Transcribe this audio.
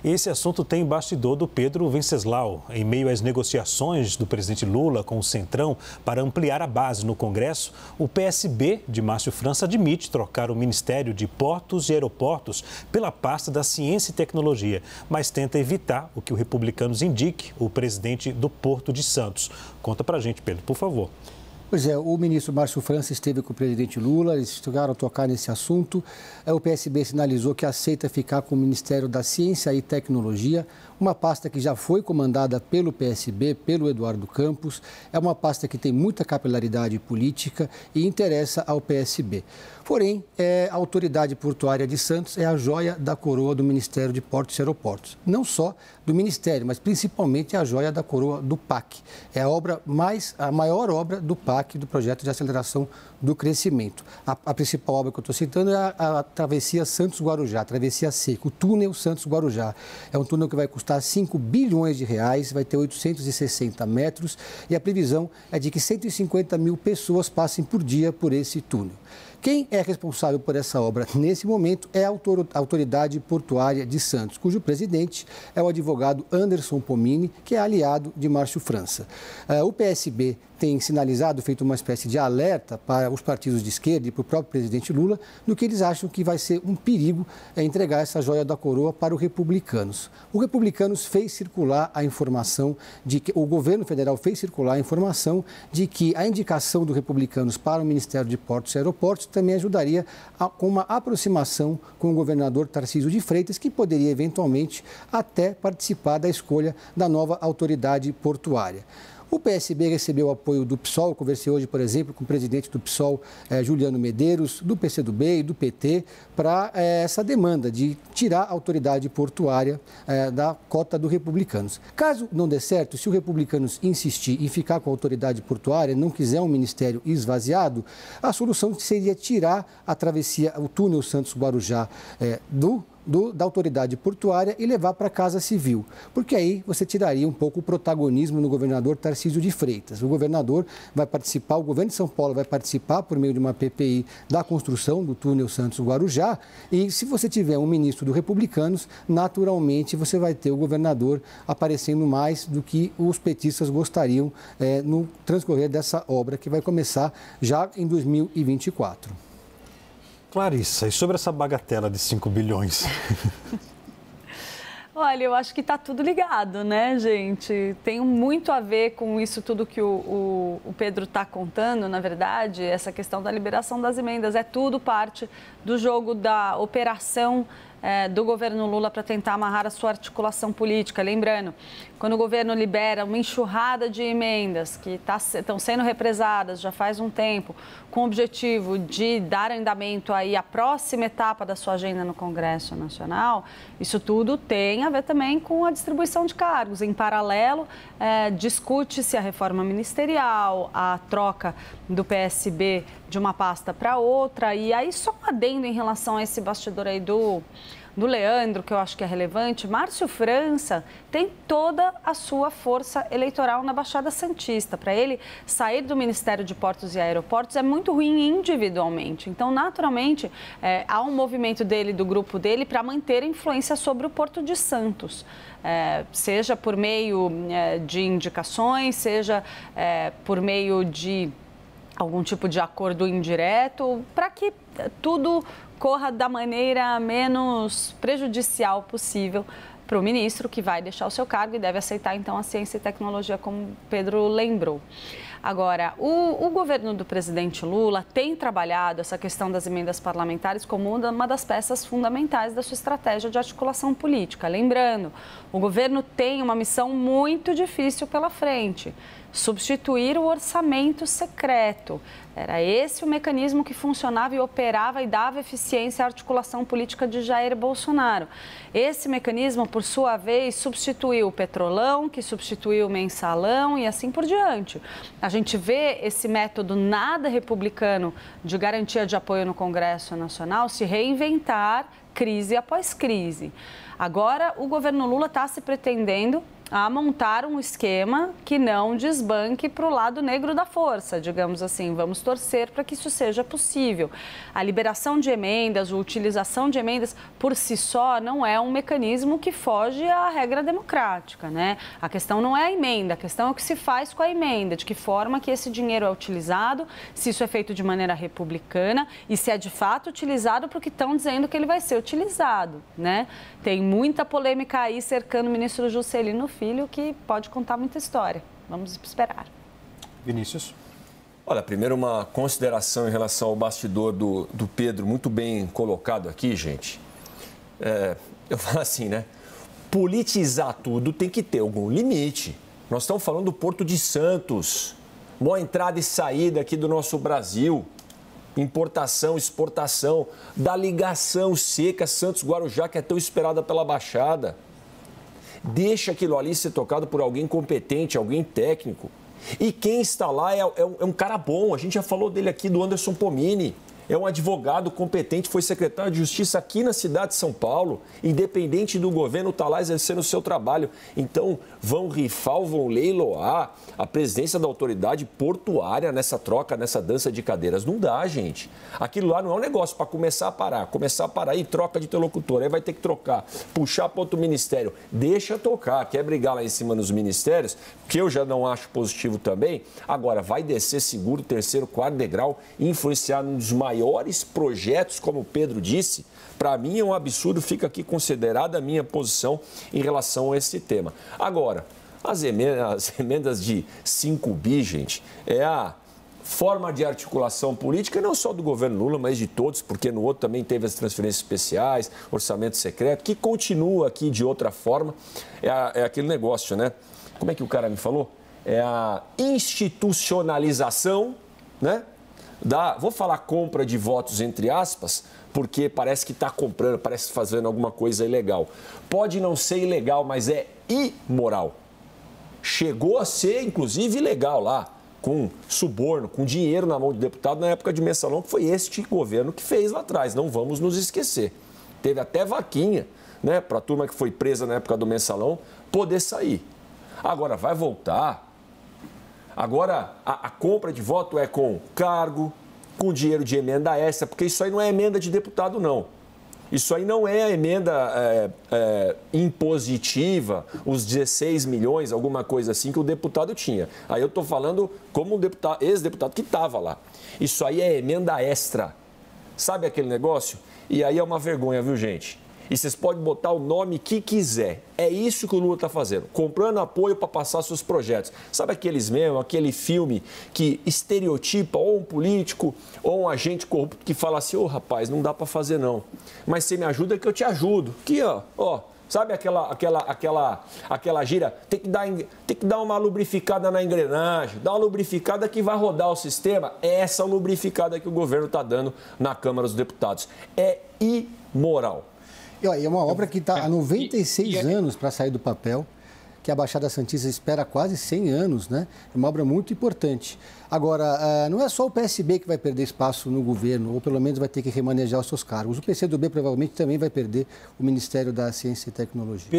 Esse assunto tem bastidor do Pedro Venceslau. Em meio às negociações do presidente Lula com o Centrão para ampliar a base no Congresso, o PSB de Márcio França admite trocar o Ministério de Portos e Aeroportos pela pasta da Ciência e Tecnologia, mas tenta evitar o que o Republicanos indique o presidente do Porto de Santos. Conta pra gente, Pedro, por favor. Pois é, o ministro Márcio França esteve com o presidente Lula, eles chegaram a tocar nesse assunto. O PSB sinalizou que aceita ficar com o Ministério da Ciência e Tecnologia, uma pasta que já foi comandada pelo PSB, pelo Eduardo Campos. É uma pasta que tem muita capilaridade política e interessa ao PSB. Porém, a Autoridade Portuária de Santos é a joia da coroa do Ministério de Portos e Aeroportos. Não só do Ministério, mas principalmente a joia da coroa do PAC. É a maior obra do PAC, do Projeto de Aceleração do Crescimento. A principal obra que eu estou citando é a Travessia Santos-Guarujá, a Travessia Seca, o túnel Santos-Guarujá. É um túnel que vai custar 5 bilhões de reais, vai ter 860 metros e a previsão é de que 150 mil pessoas passem por dia por esse túnel. Quem é responsável por essa obra nesse momento é a Autoridade Portuária de Santos, cujo presidente é o advogado Anderson Pomini, que é aliado de Márcio França. O PSB tem sinalizado, feito uma espécie de alerta para os partidos de esquerda e para o próprio presidente Lula, no que eles acham que vai ser um perigo entregar essa joia da coroa para os Republicanos. O Republicanos fez circular a informação de que o governo federal fez circular a informação de que a indicação do Republicanos para o Ministério de Portos e Aeroportos também ajudaria com uma aproximação com o governador Tarcísio de Freitas, que poderia eventualmente até participar da escolha da nova autoridade portuária. O PSB recebeu o apoio do PSOL, eu conversei hoje, por exemplo, com o presidente do PSOL, Juliano Medeiros, do PCdoB e do PT, para essa demanda de tirar a autoridade portuária da cota do Republicanos. Caso não dê certo, se o Republicanos insistir em ficar com a autoridade portuária, não quiser um ministério esvaziado, a solução seria tirar a travessia, o túnel Santos-Guarujá da autoridade portuária e levar para a Casa Civil, porque aí você tiraria um pouco o protagonismo no governador Tarcísio de Freitas. O governador vai participar, o governo de São Paulo vai participar por meio de uma PPI da construção do túnel Santos-Guarujá e se você tiver um ministro do Republicanos, naturalmente você vai ter o governador aparecendo mais do que os petistas gostariam no transcorrer dessa obra que vai começar já em 2024. Clarissa, e sobre essa bagatela de 5 bilhões? Olha, eu acho que está tudo ligado, né, gente? Tem muito a ver com isso tudo que o Pedro está contando, na verdade, essa questão da liberação das emendas. É tudo parte do jogo da operação do governo Lula para tentar amarrar a sua articulação política. Lembrando, quando o governo libera uma enxurrada de emendas que estão sendo represadas já faz um tempo, com o objetivo de dar andamento aí à próxima etapa da sua agenda no Congresso Nacional, isso tudo tem a ver também com a distribuição de cargos. Em paralelo, discute-se a reforma ministerial, a troca do PSB de uma pasta para outra. E aí, só um adendo em relação a esse bastidor aí do Leandro, que eu acho que é relevante. Márcio França tem toda a sua força eleitoral na Baixada Santista. Para ele sair do Ministério de Portos e Aeroportos é muito ruim individualmente. Então, naturalmente, há um movimento dele, do grupo dele, para manter a influência sobre o Porto de Santos. Seja por meio de indicações, seja por meio de algum tipo de acordo indireto, para que tudo corra da maneira menos prejudicial possível para o ministro, que vai deixar o seu cargo e deve aceitar, então, a ciência e tecnologia, como Pedro lembrou. Agora, o governo do presidente Lula tem trabalhado essa questão das emendas parlamentares como uma das peças fundamentais da sua estratégia de articulação política. Lembrando, o governo tem uma missão muito difícil pela frente: substituir o orçamento secreto. Era esse o mecanismo que funcionava e operava e dava eficiência à articulação política de Jair Bolsonaro. Esse mecanismo, por sua vez, substituiu o Petrolão, que substituiu o Mensalão e assim por diante. A gente vê esse método nada republicano de garantia de apoio no Congresso Nacional se reinventar crise após crise. Agora, o governo Lula está se pretendendo a montar um esquema que não desbanque para o lado negro da força, digamos assim. Vamos torcer para que isso seja possível. A liberação de emendas, a utilização de emendas, por si só, não é um mecanismo que foge à regra democrática, né? A questão não é a emenda, a questão é o que se faz com a emenda, de que forma que esse dinheiro é utilizado, se isso é feito de maneira republicana e se é de fato utilizado para o que estão dizendo que ele vai ser utilizado, né? Tem muita polêmica aí cercando o ministro Juscelino Filho, que pode contar muita história. Vamos esperar. Vinícius. Olha, primeiro uma consideração em relação ao bastidor do Pedro, muito bem colocado aqui, gente. Eu falo assim, né? Politizar tudo tem que ter algum limite. Nós estamos falando do Porto de Santos, maior entrada e saída aqui do nosso Brasil. Importação, exportação, da ligação seca Santos-Guarujá, que é tão esperada pela Baixada. Deixa aquilo ali ser tocado por alguém competente, alguém técnico. E quem está lá é um cara bom, a gente já falou dele aqui, do Anderson Pomini. É um advogado competente, foi secretário de Justiça aqui na cidade de São Paulo, independente do governo, está lá exercendo o seu trabalho. Então, vão rifar ou vão leiloar a presidência da autoridade portuária nessa troca, nessa dança de cadeiras. Não dá, gente. Aquilo lá não é um negócio para começar a parar e troca de interlocutor. Aí vai ter que trocar, puxar para outro ministério. Deixa tocar, quer brigar lá em cima nos ministérios, que eu já não acho positivo também. Agora, vai descer seguro, terceiro, quarto degrau, influenciar num dos maiores projetos, como o Pedro disse. Para mim é um absurdo, fica aqui considerada a minha posição em relação a esse tema. Agora, as emendas de 5 bi, gente, é a forma de articulação política, não só do governo Lula, mas de todos, porque no outro também teve as transferências especiais, orçamento secreto, que continua aqui de outra forma. É aquele negócio, né? Como é que o cara me falou? É a institucionalização, né? Vou falar compra de votos, entre aspas, porque parece que está comprando, parece fazendo alguma coisa ilegal. Pode não ser ilegal, mas é imoral. Chegou a ser, inclusive, ilegal lá, com suborno, com dinheiro na mão do deputado na época de Mensalão, que foi este governo que fez lá atrás, não vamos nos esquecer. Teve até vaquinha, né, para a turma que foi presa na época do Mensalão poder sair. Agora, vai voltar. Agora, a compra de voto é com cargo, com dinheiro de emenda extra, porque isso aí não é emenda de deputado, não. Isso aí não é a emenda impositiva, os 16 milhões, alguma coisa assim que o deputado tinha. Aí eu estou falando como um ex-deputado que estava lá. Isso aí é emenda extra. Sabe aquele negócio? E aí é uma vergonha, viu, gente? E vocês podem botar o nome que quiser. É isso que o Lula está fazendo, comprando apoio para passar seus projetos. Sabe aquele filme que estereotipa ou um político ou um agente corrupto que fala assim, ô rapaz, não dá para fazer não, mas você me ajuda que eu te ajudo. Aqui, ó. Sabe aquela gíria? Tem que dar uma lubrificada na engrenagem, dar uma lubrificada que vai rodar o sistema. É essa lubrificada que o governo está dando na Câmara dos Deputados. É imoral. E é uma obra que está há 96 anos para sair do papel, que a Baixada Santista espera quase 100 anos, né? É uma obra muito importante. Agora, não é só o PSB que vai perder espaço no governo, ou pelo menos vai ter que remanejar os seus cargos. O PCdoB provavelmente também vai perder o Ministério da Ciência e Tecnologia.